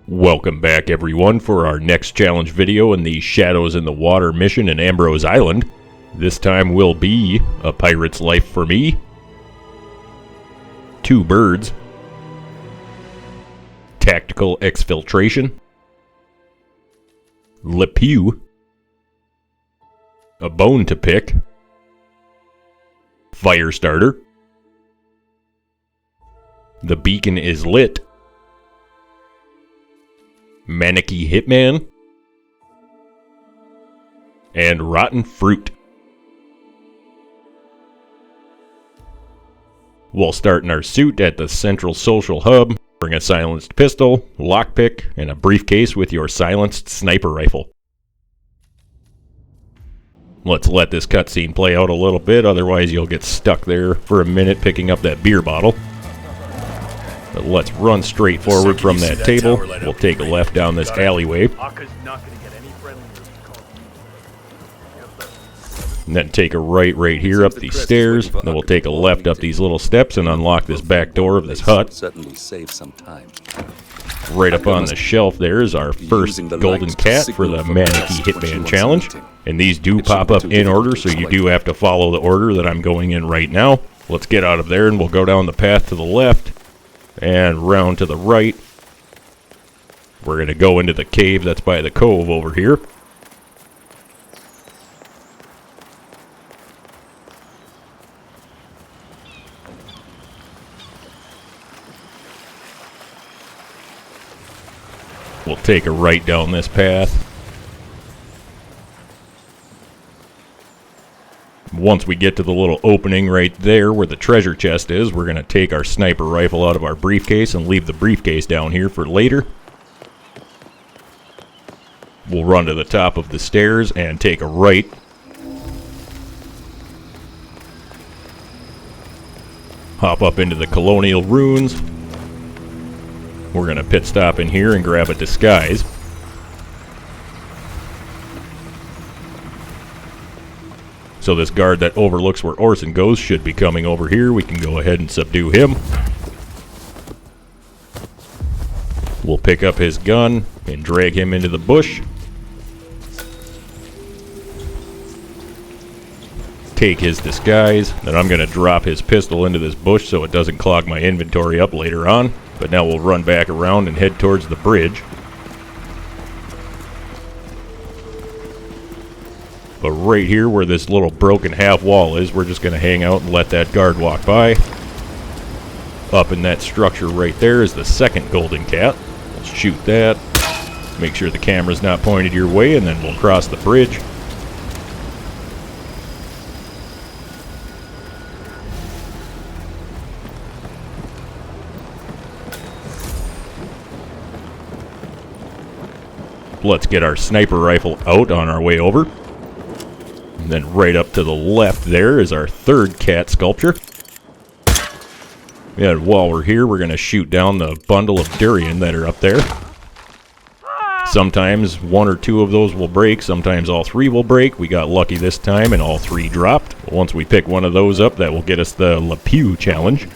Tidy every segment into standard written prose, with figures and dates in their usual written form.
Welcome back everyone for our next challenge video in the Shadows in the Water mission in Ambrose Island. This time will be a pirate's life for me, 2 birds, tactical exfiltration, Le Pew, a bone to pick, Firestarter, the beacon is lit, Maneki-Hitman, and rotten fruit. We'll start in our suit at the central social hub. Bring a silenced pistol, lockpick, and a briefcase with your silenced sniper rifle. Let's let this cutscene play out a little bit, otherwise you'll get stuck there for a minute picking up that beer bottle. But let's run straight forward from that table. We'll take a left down this alleyway. And then take a right here up these stairs. Then we'll take a left up these little steps and unlock this back door of this hut. Right up on the shelf there is our first golden cat for the Maneki-Hitman challenge. And these do pop up in order, so you do have to follow the order that I'm going in right now. Let's get out of there and we'll go down the path to the left and round to the right. We're going to go into the cave that's by the cove over here. We'll take a right down this path. Once we get to the little opening right there where the treasure chest is, we're going to take our sniper rifle out of our briefcase and leave the briefcase down here for later. We'll run to the top of the stairs and take a right. Hop up into the colonial ruins. We're going to pit stop in here and grab a disguise. So this guard that overlooks where Orson goes should be coming over here. We can go ahead and subdue him. We'll pick up his gun and drag him into the bush. Take his disguise. Then I'm going to drop his pistol into this bush so it doesn't clog my inventory up later on. But now we'll run back around and head towards the bridge. But right here where this little broken half wall is, we're just going to hang out and let that guard walk by. Up in that structure right there is the second golden cat. We'll shoot that. Make sure the camera's not pointed your way, and then we'll cross the bridge. Let's get our sniper rifle out on our way over. And then right up to the left there is our third cat sculpture. And while we're here, we're going to shoot down the bundle of durian that are up there. Sometimes 1 or 2 of those will break, sometimes all 3 will break. We got lucky this time and all 3 dropped. Once we pick one of those up, that will get us the Le Pew challenge.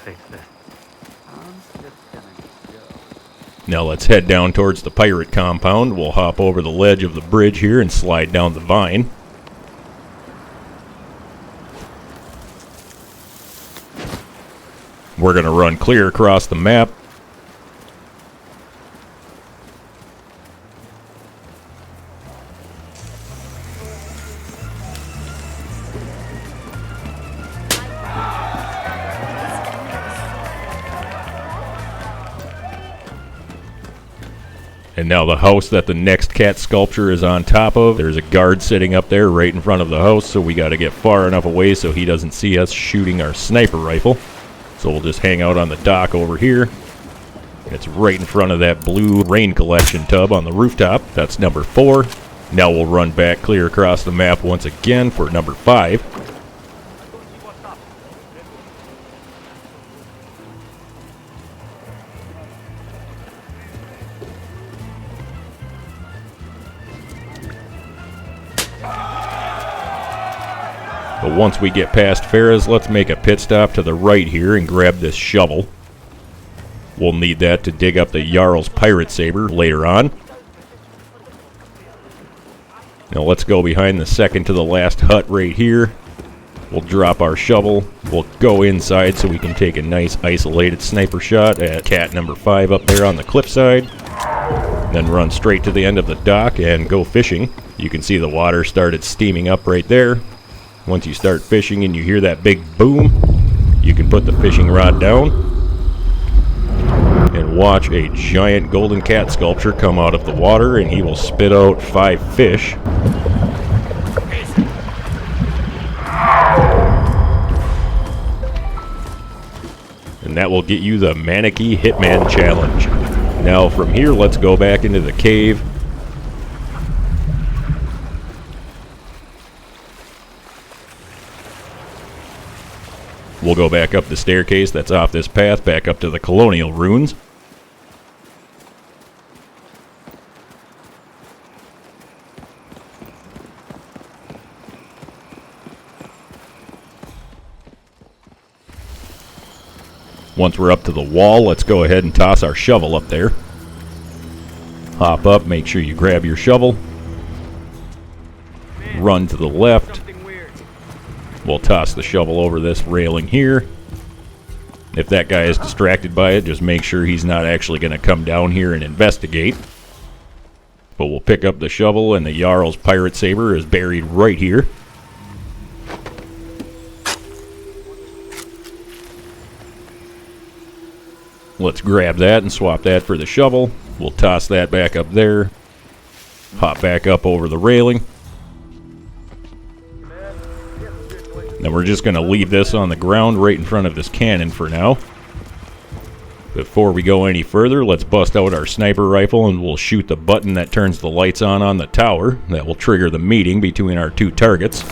Now let's head down towards the pirate compound. We'll hop over the ledge of the bridge here and slide down the vine. We're going to run clear across the map. And now the house that the next cat sculpture is on top of, there's a guard sitting up there right in front of the house, so we got to get far enough away so he doesn't see us shooting our sniper rifle. So we'll just hang out on the dock over here. It's right in front of that blue rain collection tub on the rooftop. That's number 4. Now we'll run back clear across the map once again for number 5. But once we get past Farah's, let's make a pit stop to the right here and grab this shovel. We'll need that to dig up the Jarl's pirate saber later on. Now let's go behind the second to the last hut right here. We'll drop our shovel. We'll go inside so we can take a nice isolated sniper shot at cat number 5 up there on the cliffside. Then run straight to the end of the dock and go fishing. You can see the water started steaming up right there. Once you start fishing and you hear that big boom, you can put the fishing rod down and watch a giant golden cat sculpture come out of the water, and he will spit out 5 fish. And that will get you the Maneki-Hitman challenge. Now from here, let's go back into the cave. We'll go back up the staircase that's off this path, back up to the Colonial Ruins. Once we're up to the wall, let's go ahead and toss our shovel up there. Hop up, make sure you grab your shovel. Run to the left. We'll toss the shovel over this railing here. If that guy is distracted by it, just make sure he's not actually going to come down here and investigate. But we'll pick up the shovel, and the Jarl's pirate saber is buried right here. Let's grab that and swap that for the shovel. We'll toss that back up there. Hop back up over the railing. Then we're just going to leave this on the ground right in front of this cannon for now. Before we go any further, let's bust out our sniper rifle and we'll shoot the button that turns the lights on the tower. That will trigger the meeting between our 2 targets.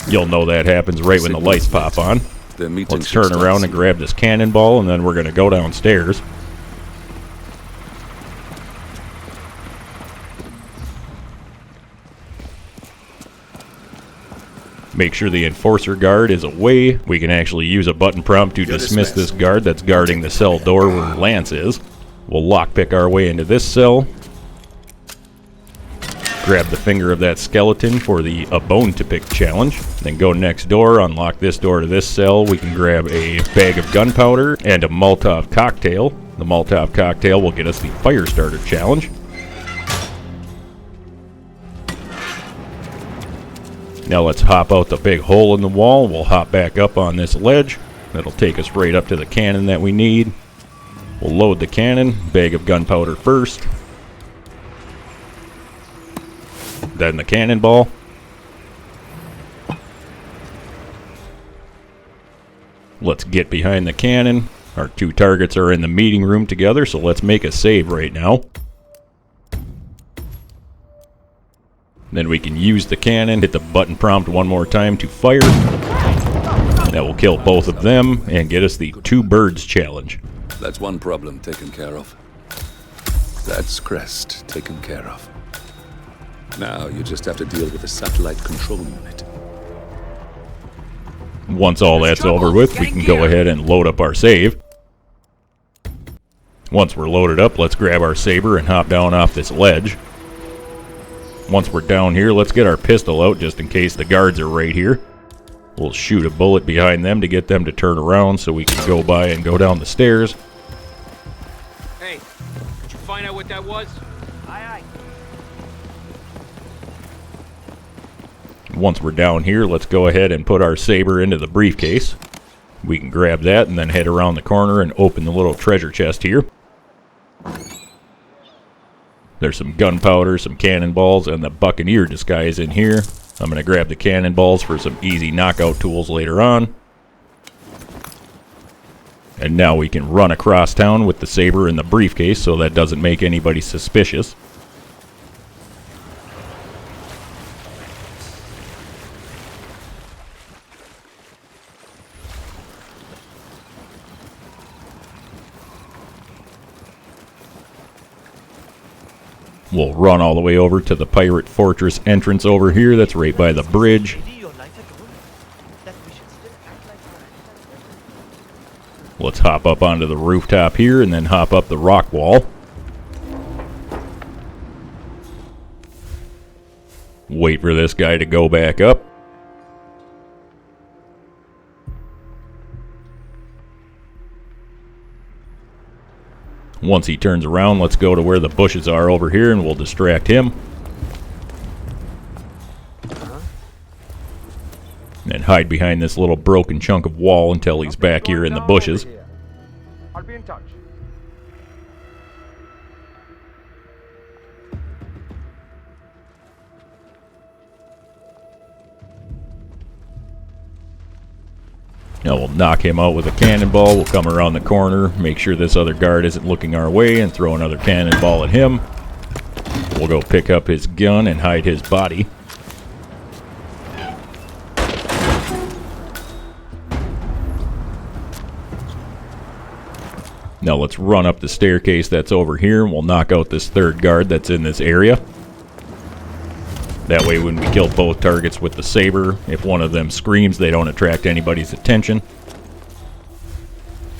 You'll know that happens right when the lights pop on. Let's turn around and grab this cannonball, and then we're going to go downstairs. Make sure the enforcer guard is away. We can actually use a button prompt to dismiss this guard that's guarding the cell door where Lance is. We'll lockpick our way into this cell. Grab the finger of that skeleton for the A Bone to Pick challenge. Then go next door, unlock this door to this cell. We can grab a bag of gunpowder and a Molotov cocktail. The Molotov cocktail will get us the Firestarter challenge. Now let's hop out the big hole in the wall. We'll hop back up on this ledge. That'll take us right up to the cannon that we need. We'll load the cannon, bag of gunpowder first. Then the cannonball. Let's get behind the cannon. Our 2 targets are in the meeting room together, so let's make a save right now. Then we can use the cannon, hit the button prompt one more time to fire. That will kill both of them and get us the 2 birds challenge. That's one problem taken care of. That's Crest taken care of. Now you just have to deal with the satellite control unit. Once all that's over with, we can go ahead and load up our save. Once we're loaded up, let's grab our saber and hop down off this ledge. Once we're down here, let's get our pistol out just in case the guards are right here. We'll shoot a bullet behind them to get them to turn around so we can go by and go down the stairs. Hey, did you find out what that was? Aye, aye. Once we're down here, let's go ahead and put our saber into the briefcase. We can grab that and then head around the corner and open the little treasure chest here. There's some gunpowder, some cannonballs, and the Buccaneer disguise in here. I'm going to grab the cannonballs for some easy knockout tools later on. And now we can run across town with the saber in the briefcase so that doesn't make anybody suspicious. We'll run all the way over to the Pirate Fortress entrance over here. That's right by the bridge. Let's hop up onto the rooftop here and then hop up the rock wall. Wait for this guy to go back up. Once he turns around, let's go to where the bushes are over here and we'll distract him. And hide behind this little broken chunk of wall until he's back here in the bushes. I'll be in touch. Now we'll knock him out with a cannonball. We'll come around the corner, make sure this other guard isn't looking our way, and throw another cannonball at him. We'll go pick up his gun and hide his body. Now let's run up the staircase that's over here, and we'll knock out this third guard that's in this area. That way when we kill both targets with the Saber, if one of them screams, they don't attract anybody's attention.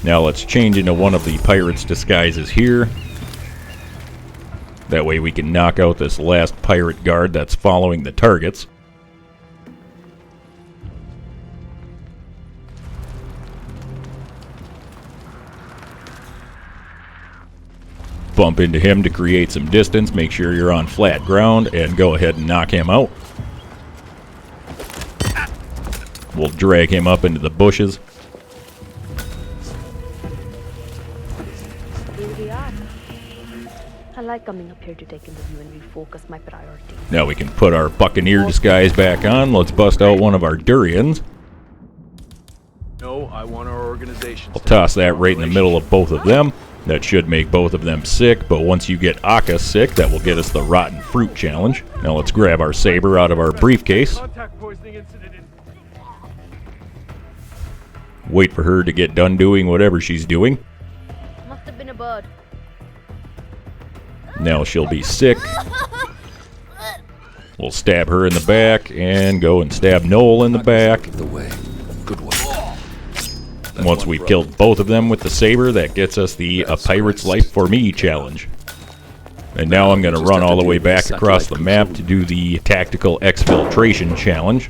Now let's change into one of the pirate's disguises here. That way we can knock out this last pirate guard that's following the targets. Bump into him to create some distance, make sure you're on flat ground, and go ahead and knock him out. We'll drag him up into the bushes. Here we are. I like coming up here to take in the view and refocus my priorities. Now we can put our Buccaneer disguise back on. Let's bust out one of our durians. No, I want our organization. I'll toss that right in the middle of both of them. That should make both of them sick, but once you get Akka sick, that will get us the Rotten Fruit Challenge. Now let's grab our Saber out of our briefcase. Contact poisoning incident in... Wait for her to get done doing whatever she's doing. Must have been a bird. Now she'll be sick. We'll stab her in the back and go and stab Noel in the back. The way. Good work. Once we've killed both of them with the Saber, that gets us the A Pirate's Life for Me challenge. And now I'm going to run all the way back across the map to do the Tactical Exfiltration challenge.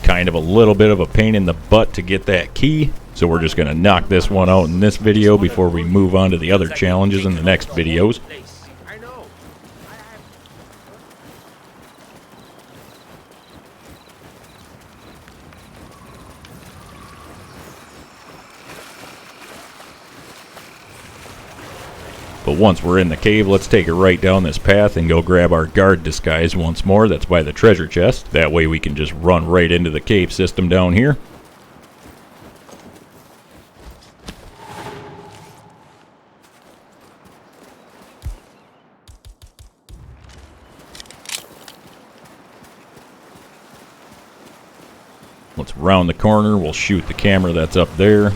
Kind of a little bit of a pain in the butt to get that key, so we're just going to knock this one out in this video before we move on to the other challenges in the next videos. I know. But once we're in the cave, let's take it right down this path and go grab our guard disguise once more. That's by the treasure chest. That way we can just run right into the cave system down here. Let's round the corner. We'll shoot the camera that's up there.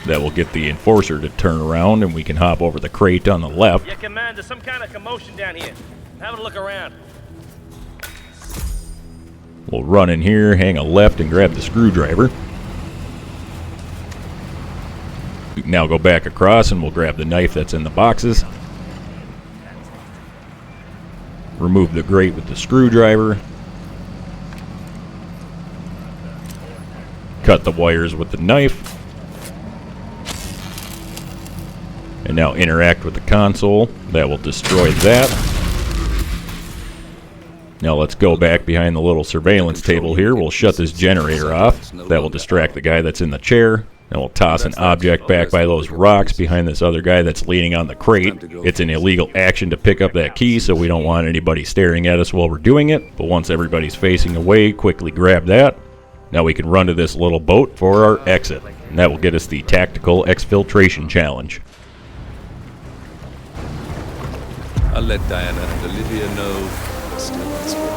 That will get the enforcer to turn around and we can hop over the crate on the left. Yeah, Command, there's some kind of commotion down here. Have a look around. We'll run in here, hang a left, and grab the screwdriver. We can now go back across and we'll grab the knife that's in the boxes. Remove the grate with the screwdriver. Cut the wires with the knife. And now interact with the console. That will destroy that. Now let's go back behind the little surveillance table here. We'll shut this generator off. That will distract the guy that's in the chair. And we'll toss an object back by those rocks behind this other guy that's leaning on the crate. It's an illegal action to pick up that key, so we don't want anybody staring at us while we're doing it. But once everybody's facing away, quickly grab that. Now we can run to this little boat for our exit. And that will get us the Tactical Exfiltration challenge. I'll let Diana and Olivia know. Still, that's good.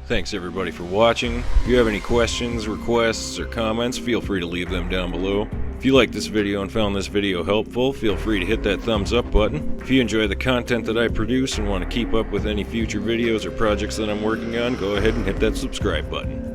Thanks everybody for watching. If you have any questions, requests, or comments, feel free to leave them down below. If you liked this video and found this video helpful, feel free to hit that thumbs up button. If you enjoy the content that I produce and want to keep up with any future videos or projects that I'm working on, go ahead and hit that subscribe button.